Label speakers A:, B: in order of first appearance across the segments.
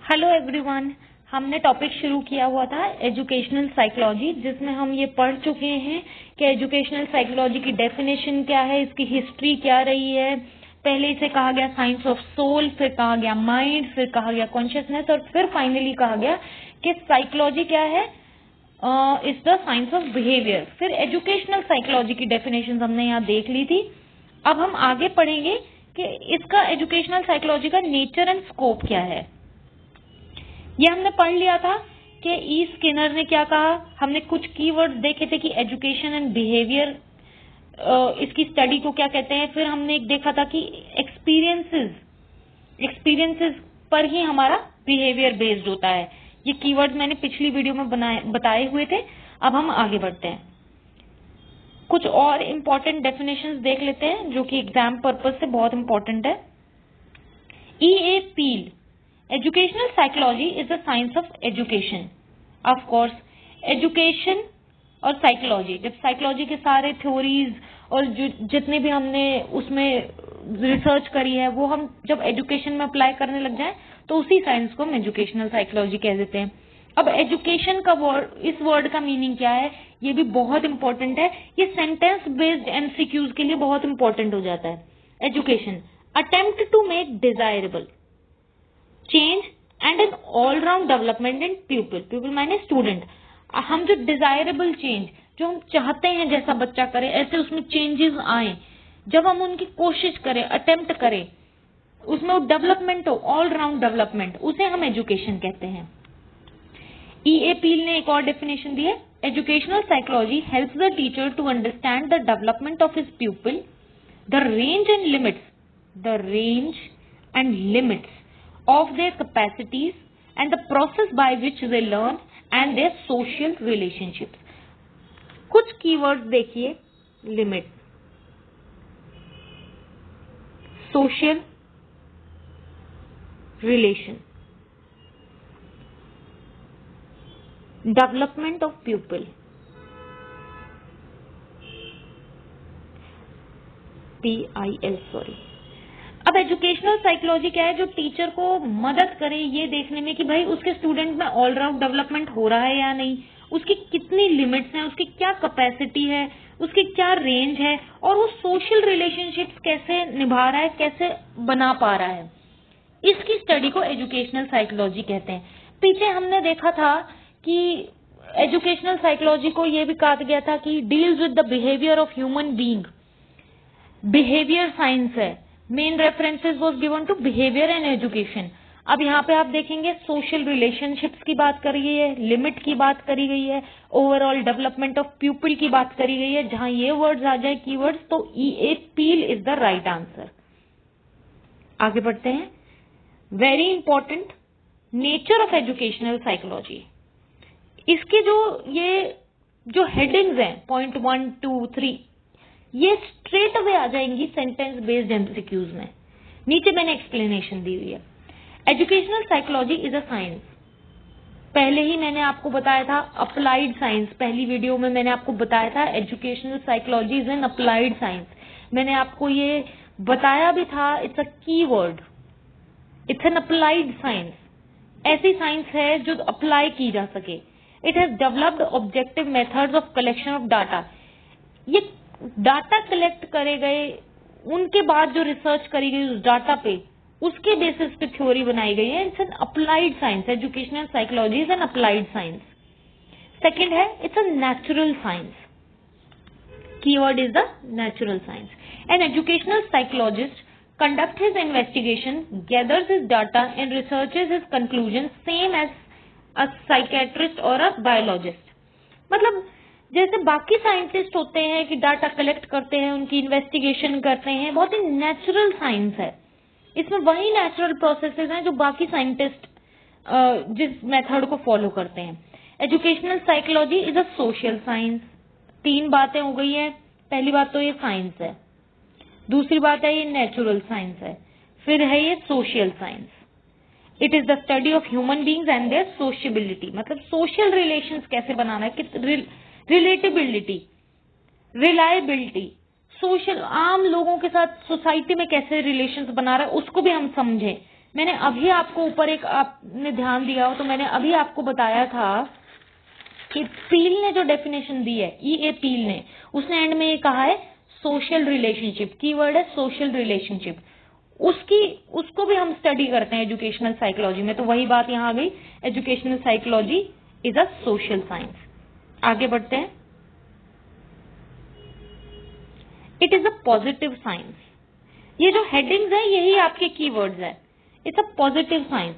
A: Hello everyone. हमने topic शुरू किया हुआ था एजुकेशनल साइकोलॉजी, जिसमें हम ये पढ़ चुके हैं कि एजुकेशनल साइकोलॉजी की डेफिनेशन क्या है, इसकी हिस्ट्री क्या रही है। पहले इसे कहा गया साइंस ऑफ सोल, फिर कहा गया माइंड, फिर कहा गया कॉन्शियसनेस और फिर फाइनली कहा गया कि साइकोलॉजी क्या है, is the science of behaviour. फिर एजुकेशनल साइकोलॉजी की डेफिनेशन हमने यहाँ देख ली थी। अब हम आगे पढ़ेंगे कि इसका एजुकेशनल साइकोलॉजी का नेचर एंड स्कोप क्या है। ये हमने पढ़ लिया था कि ई स्किनर ने क्या कहा। हमने कुछ कीवर्ड्स देखे थे कि एजुकेशन एंड बिहेवियर, इसकी स्टडी को क्या कहते हैं। फिर हमने एक देखा था कि एक्सपीरियंसेस पर ही हमारा बिहेवियर बेस्ड होता है। ये कीवर्ड्स मैंने पिछली वीडियो में बताए हुए थे। अब हम आगे बढ़ते हैं, कुछ और इम्पोर्टेंट डेफिनेशंस देख लेते हैं जो कि एग्जाम पर्पज से बहुत इंपॉर्टेंट है। E.A. Peel, educational psychology is the science of education. Of course education और साइकोलॉजी, जब साइकोलॉजी के सारे थ्योरीज और जितने भी हमने उसमें रिसर्च करी है वो हम जब एजुकेशन में अप्लाई करने लग जाए तो उसी साइंस को हम एजुकेशनल साइकोलॉजी कह देते हैं। अब एजुकेशन का वर्ड, इस वर्ड का मीनिंग क्या है, ये भी बहुत इंपॉर्टेंट है। ये सेंटेंस बेस्ड एमसीक्यूज के लिए बहुत इंपॉर्टेंट हो जाता है। Education, attempt to make desirable change and an all round development in people. People माने स्टूडेंट। हम जो डिजायरेबल चेंज, जो हम चाहते हैं जैसा बच्चा करे ऐसे उसमें चेंजेस आए, जब हम उनकी कोशिश करें, अटेम्प्ट करें, उसमें वो डेवलपमेंट हो, ऑल राउंड डेवलपमेंट, उसे हम एजुकेशन कहते हैं। E.A. Peel ने एक और डेफिनेशन दी है, educational psychology helps the teacher to understand the development of his pupil, the range and limits of their capacities and the process by which they learn and their social relationships. कुछ keywords देखिए, limit, social relation, development of people, PIL sorry. अब educational psychology क्या है, जो teacher को मदद करे ये देखने में कि भाई उसके स्टूडेंट में ऑल राउंड डेवलपमेंट हो रहा है या नहीं, उसकी कितनी लिमिट्स हैं, उसकी क्या कैपेसिटी है, उसकी क्या रेंज है, और वो सोशल रिलेशनशिप्स कैसे निभा रहा है, कैसे बना पा रहा है। इसकी स्टडी को एजुकेशनल साइकोलॉजी कहते हैं। पीछे हमने देखा था कि एजुकेशनल साइकोलॉजी को ये भी कहा गया था कि deals with the behaviour of human being. Behaviour science है, main references was given to behaviour and education. अब यहाँ पे आप देखेंगे सोशल रिलेशनशिप्स की बात करी गई है, लिमिट की बात करी गई है, ओवरऑल डेवलपमेंट ऑफ पीपल की बात करी गई है। जहां ये वर्ड्स आ जाए कीवर्ड्स तो E.A. Peel is the right answer. आगे बढ़ते हैं, very important, nature of educational psychology. इसके जो हेडिंग्स हैं, पॉइंट 1, 2, 3, ये स्ट्रेट अवे आ जाएंगी सेंटेंस बेस्ड एमसीक्यूज में। नीचे मैंने एक्सप्लेनेशन दी हुई है। Educational psychology is a science, पहले ही मैंने आपको बताया था अप्लाइड साइंस। पहली वीडियो में मैंने आपको बताया था educational psychology is an applied science. मैंने आपको ये बताया भी था, it's a keyword, it's an applied science. ऐसी साइंस है जो अप्लाई की जा सके। It has developed objective methods of collection of data. ये डाटा कलेक्ट करे गए, उनके बाद जो रिसर्च करी गई उस डाटा पे, उसके बेसिस पे थ्योरी बनाई गई है। It's an applied science. Educational psychology is an applied science. Second है, it's a natural science. Keyword is the natural science. An educational psychologist conducts his investigation, gathers his data and researches his conclusions same as a psychiatrist or a biologist। मतलब जैसे बाकी scientist होते हैं कि data collect करते हैं, उनकी investigation करते हैं, बहुत ही नेचुरल साइंस है। इसमें वही नेचुरल प्रोसेसेस हैं जो बाकी साइंटिस्ट जिस मेथड को फॉलो करते हैं। Educational psychology is a social science. 3 बातें हो गई है। पहली बात तो ये साइंस है, दूसरी बात है ये नेचुरल साइंस है, फिर है ये social science. It is the study of human beings and their sociability, मतलब सोशल रिलेशंस कैसे बनाना है, रिलेटेबिलिटी, रिलायबिलिटी, सोशल, आम लोगों के साथ सोसाइटी में कैसे रिलेशंस बना रहा है उसको भी हम समझें। मैंने अभी आपको ऊपर एक, आपने ध्यान दिया हो तो मैंने अभी आपको बताया था कि पील ने जो डेफिनेशन दी है, E.A. पील ने, उसने एंड में ये कहा है सोशल रिलेशनशिप, कीवर्ड है सोशल रिलेशनशिप। उसको भी हम स्टडी करते हैं एजुकेशनल साइकोलॉजी में। तो वही बात यहाँ आ गई, educational psychology is a social science. आगे बढ़ते हैं। It is a positive science. ये जो हेडिंग्स है यही आपके कीवर्ड्स है। It's a positive science.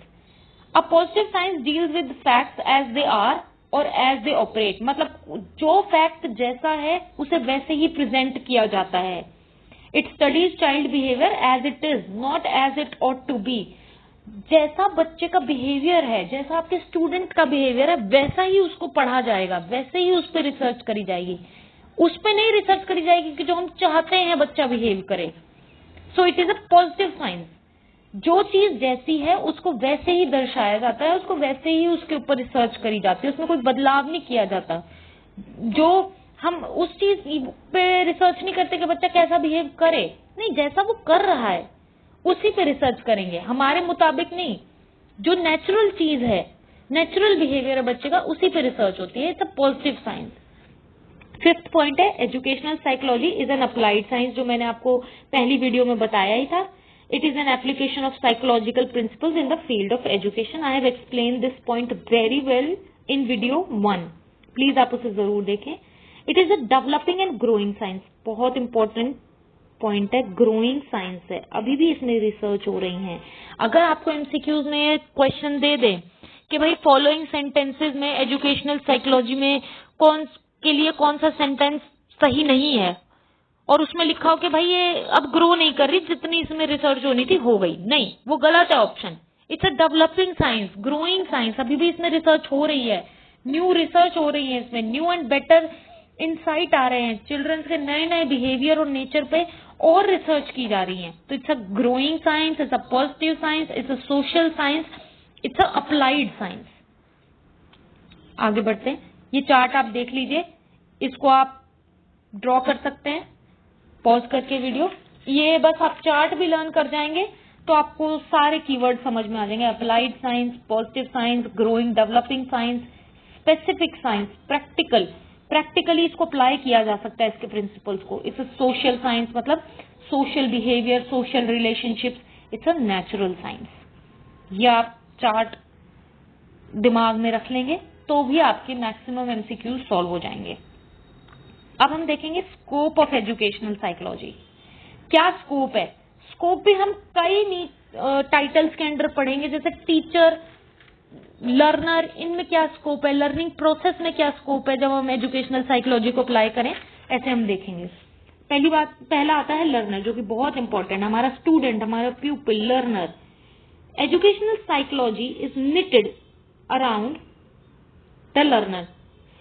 A: A positive science deals with facts as they are और एज दे ऑपरेट। मतलब जो फैक्ट जैसा है उसे वैसे ही प्रेजेंट किया जाता है। It studies child behaviour as it is, not as it ought to be. जैसा बच्चे का बिहेवियर है, जैसा आपके स्टूडेंट का बिहेवियर है, वैसा ही उसको पढ़ा जाएगा, वैसे ही उस पर रिसर्च करी जाएगी। उस पर नहीं रिसर्च करी जाएगी कि जो हम चाहते हैं बच्चा बिहेव करे। So it is a positive science. जो चीज जैसी है उसको वैसे ही दर्शाया जाता है, उसको वैसे ही उसके ऊपर रिसर्च करी जाती है, उसमें कोई बदलाव नहीं किया जाता। जो हम उस चीज पे रिसर्च नहीं करते कि बच्चा कैसा बिहेव करे, नहीं, जैसा वो कर रहा है उसी पे रिसर्च करेंगे, हमारे मुताबिक नहीं। जो नेचुरल चीज है, नेचुरल बिहेवियर है बच्चे का, उसी पे रिसर्च होती है। It's a positive science. Fifth point है educational psychology is an applied science, जो मैंने आपको पहली वीडियो में बताया ही था। It is an application of psychological principles in the field of education. I have explain this point very well in video 1, please आप उसे जरूर देखें। It is a developing and growing science. बहुत इंपॉर्टेंट पॉइंट है, growing science है, अभी भी इसमें रिसर्च हो रही है। अगर आपको एमसीक्यूज में क्वेश्चन दे दे कि भाई फॉलोइंग सेंटेंसेज में एजुकेशनल साइकोलॉजी में कौन सा सेंटेंस सही नहीं है, और उसमें लिखा हो कि भाई ये अब ग्रो नहीं कर रही, जितनी इसमें रिसर्च होनी थी हो गई, नहीं, वो गलत है option. It's a developing science, growing science, अभी भी इसमें रिसर्च हो रही है, न्यू रिसर्च हो रही है, इसमें न्यू एंड बेटर इंसाइट आ रहे हैं, चिल्ड्रंस के नए नए बिहेवियर और नेचर पे और रिसर्च की जा रही है। तो it's a growing science, it's a positive science, it's a social science, it's a applied science. आगे बढ़ते हैं। ये चार्ट आप देख लीजिए, इसको आप ड्रॉ कर सकते हैं पॉज करके वीडियो। ये बस आप चार्ट भी लर्न कर जाएंगे तो आपको सारे कीवर्ड समझ में आ जाएंगे। Applied science, positive science, growing, developing science, specific science, practically इसको अप्लाई किया जा सकता है इसके प्रिंसिपल्स को। इट्स अ सोशल साइंस, मतलब social behaviour, social relationships, it's a natural science. ये आप चार्ट दिमाग में रख लेंगे तो भी आपके मैक्सिमम एमसीक्यूज सॉल्व हो जाएंगे। अब हम देखेंगे स्कोप ऑफ एजुकेशनल साइकोलॉजी। क्या स्कोप है? स्कोप भी हम कई टाइटल्स के अंडर पढ़ेंगे, जैसे टीचर, लर्नर, इनमें क्या स्कोप है, लर्निंग प्रोसेस में क्या स्कोप है जब हम एजुकेशनल साइकोलॉजी को अप्लाई करें, ऐसे हम देखेंगे। पहला आता है लर्नर, जो कि बहुत इंपॉर्टेंट है, हमारा स्टूडेंट, हमारा प्यूपिल, learner. Educational psychology is knitted around the learner.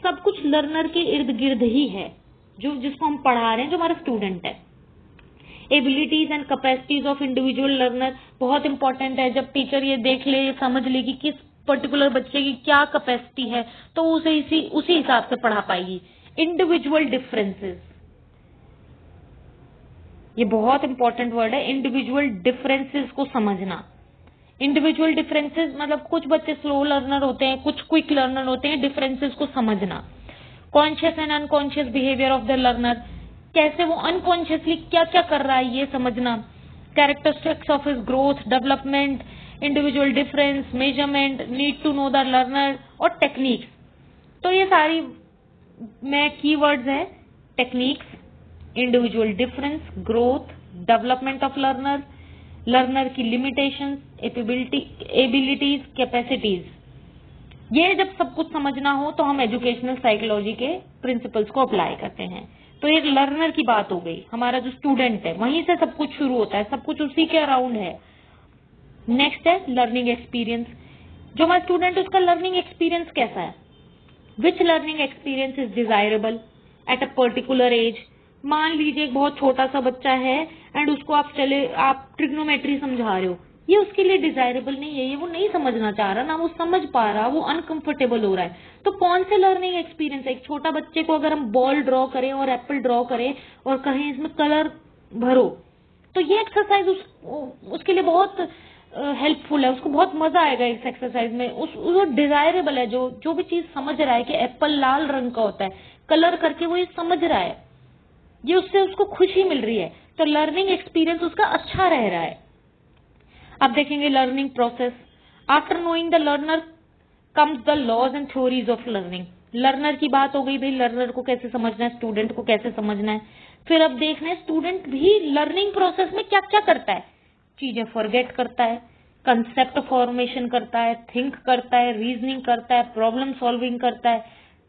A: सब कुछ लर्नर के इर्द गिर्द ही है, जो जिसको हम पढ़ा रहे हैं, जो हमारा स्टूडेंट है। Abilities and capacities of individual learner बहुत इंपॉर्टेंट है। जब टीचर ये देख ले, ये समझ ले कि किस पर्टिकुलर बच्चे की क्या कैपेसिटी है, तो उसे उसी हिसाब से पढ़ा पाएगी। इंडिविजुअल डिफरेंसेस, ये बहुत इंपॉर्टेंट वर्ड है, इंडिविजुअल डिफरेंसेस को समझना। इंडिविजुअल डिफरेंसेस मतलब कुछ बच्चे स्लो लर्नर होते हैं, कुछ क्विक लर्नर होते हैं, डिफरेंसेस को समझना। Conscious and unconscious behaviour of the learner, कैसे वो अनकॉन्शियसली क्या क्या कर रहा है ये समझना। Characteristics of his growth, development, individual difference, measurement, need to know the learner, और टेक्निक्स। तो ये सारी में कीवर्ड्स है, techniques, individual difference, growth, development of learner, learner की लिमिटेशंस, एबिलिटीज, कैपेसिटीज। ये जब सब कुछ समझना हो तो हम एजुकेशनल साइकोलॉजी के प्रिंसिपल्स को अप्लाई करते हैं। तो एक लर्नर की बात हो गई, हमारा जो स्टूडेंट है वहीं से सब कुछ शुरू होता है, सब कुछ उसी के अराउंड है। नेक्स्ट है लर्निंग एक्सपीरियंस। जो हमारा स्टूडेंट है उसका लर्निंग एक्सपीरियंस कैसा है, which learning experience is desirable at a particular age. मान लीजिए एक बहुत छोटा सा बच्चा है एंड उसको आप ट्रिग्नोमेट्री समझा रहे हो, ये उसके लिए डिजायरेबल नहीं है, ये वो नहीं समझना चाह रहा, ना वो समझ पा रहा, वो अनकंफर्टेबल हो रहा है। तो कौन से लर्निंग एक्सपीरियंस है? एक छोटा बच्चे को अगर हम बॉल ड्रॉ करें और एप्पल ड्रॉ करें और कहें इसमें कलर भरो, तो ये एक्सरसाइज उसके लिए बहुत हेल्पफुल है, उसको बहुत मजा आएगा इस एक्सरसाइज में, वो डिजायरेबल है, जो भी चीज समझ रहा है कि एप्पल लाल रंग का होता है, कलर करके वो ये समझ रहा है, ये उससे उसको खुशी मिल रही है, तो लर्निंग एक्सपीरियंस उसका अच्छा रह रहा है। अब देखेंगे learning process. After knowing the learner comes the laws and theories of learning. Learner की बात हो गई, भाई लर्नर को कैसे समझना है, स्टूडेंट को कैसे समझना है। फिर अब देखना है स्टूडेंट भी लर्निंग प्रोसेस में क्या क्या करता है, चीजें फॉरगेट करता है, कंसेप्ट फॉर्मेशन करता है, थिंक करता है, रीजनिंग करता है, प्रॉब्लम सॉल्विंग करता है,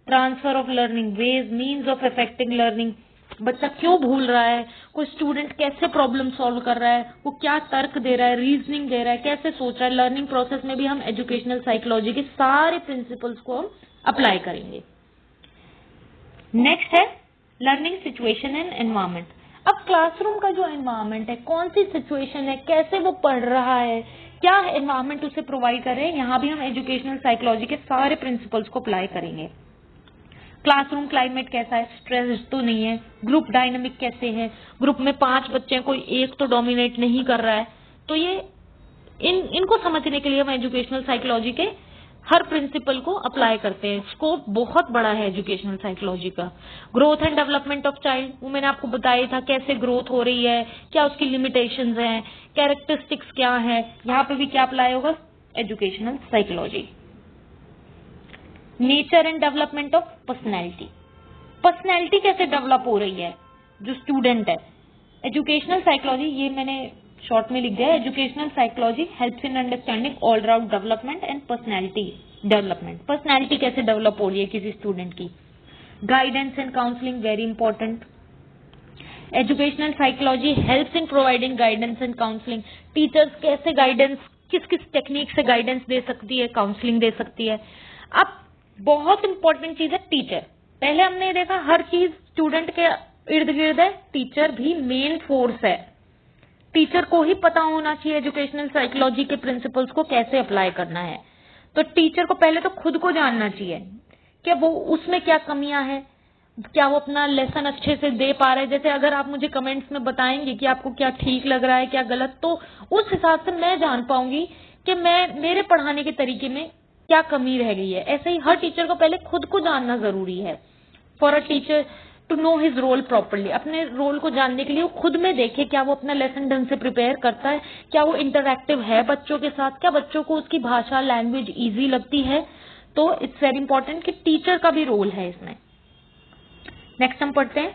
A: transfer of learning, ways means of effecting learning, बच्चा क्यों भूल रहा है, कोई स्टूडेंट कैसे प्रॉब्लम सॉल्व कर रहा है, वो क्या तर्क दे रहा है, रीजनिंग दे रहा है, कैसे सोच रहा है। लर्निंग प्रोसेस में भी हम एजुकेशनल साइकोलॉजी के सारे प्रिंसिपल्स को हम अप्लाई करेंगे। नेक्स्ट है लर्निंग सिचुएशन एंड एनवायरमेंट। अब क्लासरूम का जो एनवायरमेंट है, कौन सी सिचुएशन है, कैसे वो पढ़ रहा है, क्या एनवायरमेंट उसे प्रोवाइड कर रहे हैं, यहाँ भी हम एजुकेशनल साइकोलॉजी के सारे प्रिंसिपल्स को अप्लाई करेंगे। क्लासरूम क्लाइमेट कैसा है, स्ट्रेस तो नहीं है, ग्रुप डायनामिक कैसे है, ग्रुप में 5 बच्चे हैं, कोई एक तो डोमिनेट नहीं कर रहा है, तो ये इनको समझने के लिए हम एजुकेशनल साइकोलॉजी के हर प्रिंसिपल को अप्लाई करते हैं। स्कोप बहुत बड़ा है एजुकेशनल साइकोलॉजी का। Growth and development of child, वो मैंने आपको बताया था कैसे ग्रोथ हो रही है, क्या उसकी लिमिटेशंस हैं, कैरेक्टरिस्टिक्स क्या है, यहाँ पे भी क्या अप्लाई होगा, educational psychology. Nature and development of personality, personality कैसे डेवलप हो रही है जो स्टूडेंट है। एजुकेशनल साइकोलॉजी, ये मैंने शॉर्ट में लिख दिया, educational psychology helps in understanding all round development and personality development. Personality कैसे डेवलप हो रही है किसी स्टूडेंट की। Guidance and counselling very important. Educational psychology helps in providing guidance and counselling. Teachers कैसे गाइडेंस, किस किस टेक्निक से गाइडेंस दे सकती है, काउंसलिंग दे सकती है। अब बहुत इंपॉर्टेंट चीज है टीचर। पहले हमने देखा हर चीज स्टूडेंट के इर्द गिर्द है, टीचर भी मेन फोर्स है। टीचर को ही पता होना चाहिए एजुकेशनल साइकोलॉजी के प्रिंसिपल्स को कैसे अप्लाई करना है। तो टीचर को पहले तो खुद को जानना चाहिए कि वो उसमें क्या कमियां हैं, क्या वो अपना लेसन अच्छे से दे पा रहे हैं। जैसे अगर आप मुझे कमेंट्स में बताएंगे कि आपको क्या ठीक लग रहा है, क्या गलत, तो उस हिसाब से मैं जान पाऊंगी कि मेरे पढ़ाने के तरीके में क्या कमी रह गई है। ऐसे ही हर टीचर को पहले खुद को जानना जरूरी है। For a teacher to know his role properly, अपने रोल को जानने के लिए वो खुद में देखे क्या वो अपना लेसन ढंग से प्रिपेयर करता है, क्या वो इंटरैक्टिव है बच्चों के साथ, क्या बच्चों को उसकी भाषा लैंग्वेज इजी लगती है। तो इट्स वेरी इंपॉर्टेंट कि टीचर का भी रोल है इसमें। नेक्स्ट हम पढ़ते हैं।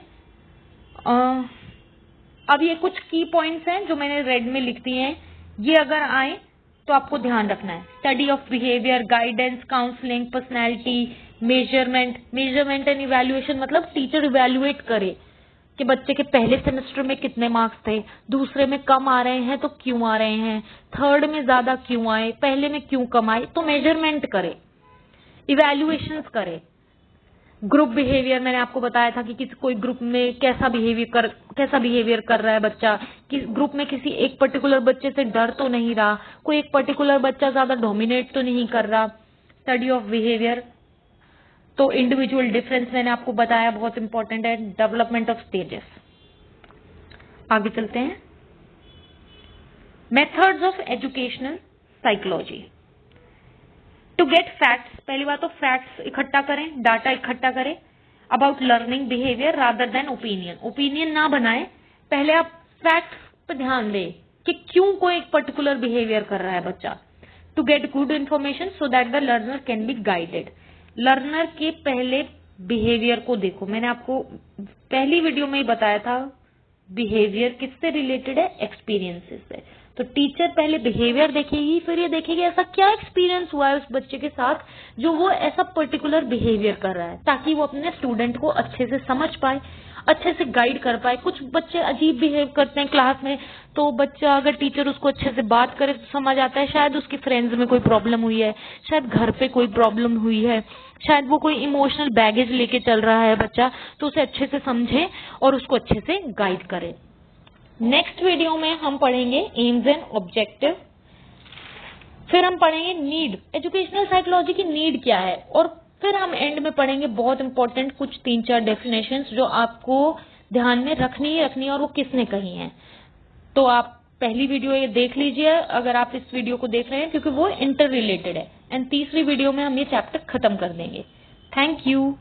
A: अब ये कुछ की पॉइंट्स हैं जो मैंने रेड में लिख दिए हैं, ये अगर आए तो आपको ध्यान रखना है। Study of behaviour, guidance, counselling, personality, measurement and evaluation, मतलब टीचर इवैल्यूएट करे कि बच्चे के पहले सेमेस्टर में कितने मार्क्स थे, दूसरे में कम आ रहे हैं तो क्यों आ रहे हैं, थर्ड में ज्यादा क्यों आए, पहले में क्यों कम आए, तो मेजरमेंट करे, इवैल्यूएशंस करे। ग्रुप बिहेवियर, मैंने आपको बताया था कि कोई ग्रुप में कैसा बिहेवियर कर रहा है बच्चा, कि ग्रुप में किसी एक पर्टिकुलर बच्चे से डर तो नहीं रहा, कोई एक पर्टिकुलर बच्चा ज्यादा डोमिनेट तो नहीं कर रहा। स्टडी ऑफ बिहेवियर, तो इंडिविजुअल डिफरेंस मैंने आपको बताया बहुत इंपॉर्टेंट है। डेवलपमेंट ऑफ स्टेजेस, आगे चलते हैं। Methods of educational psychology. To get facts, पहली बात तो फैक्ट्स इकट्ठा करें, डाटा इकट्ठा करें about learning behaviour rather than opinion. Opinion ना बनाए, पहले आप फैक्ट्स पर ध्यान दें कि क्यों कोई एक पर्टिकुलर बिहेवियर कर रहा है बच्चा। To get good information so that the learner can be guided. Learner के पहले बिहेवियर को देखो, मैंने आपको पहली वीडियो में ही बताया था बिहेवियर किससे रिलेटेड है, एक्सपीरियंसेस से। तो टीचर पहले बिहेवियर देखेगी, फिर ये देखेगी ऐसा क्या एक्सपीरियंस हुआ है उस बच्चे के साथ जो वो ऐसा पर्टिकुलर बिहेवियर कर रहा है, ताकि वो अपने स्टूडेंट को अच्छे से समझ पाए, अच्छे से गाइड कर पाए। कुछ बच्चे अजीब बिहेव करते हैं क्लास में, तो बच्चा अगर टीचर उसको अच्छे से बात करे तो समझ आता है शायद उसकी फ्रेंड्स में कोई प्रॉब्लम हुई है, शायद घर पे कोई प्रॉब्लम हुई है, शायद वो कोई इमोशनल बैगेज लेके चल रहा है बच्चा, तो उसे अच्छे से समझे और उसको अच्छे से गाइड करे। नेक्स्ट वीडियो में हम पढ़ेंगे एम्स एंड ऑब्जेक्टिव, फिर हम पढ़ेंगे नीड, एजुकेशनल साइकोलॉजी की नीड क्या है, और फिर हम एंड में पढ़ेंगे बहुत इंपॉर्टेंट कुछ 3-4 डेफिनेशंस जो आपको ध्यान में रखनी ही रखनी है और वो किसने कही हैं। तो आप पहली वीडियो ये देख लीजिए अगर आप इस वीडियो को देख रहे हैं, क्योंकि वो इंटर रिलेटेड है, एंड तीसरी वीडियो में हम ये चैप्टर खत्म कर देंगे। Thank you.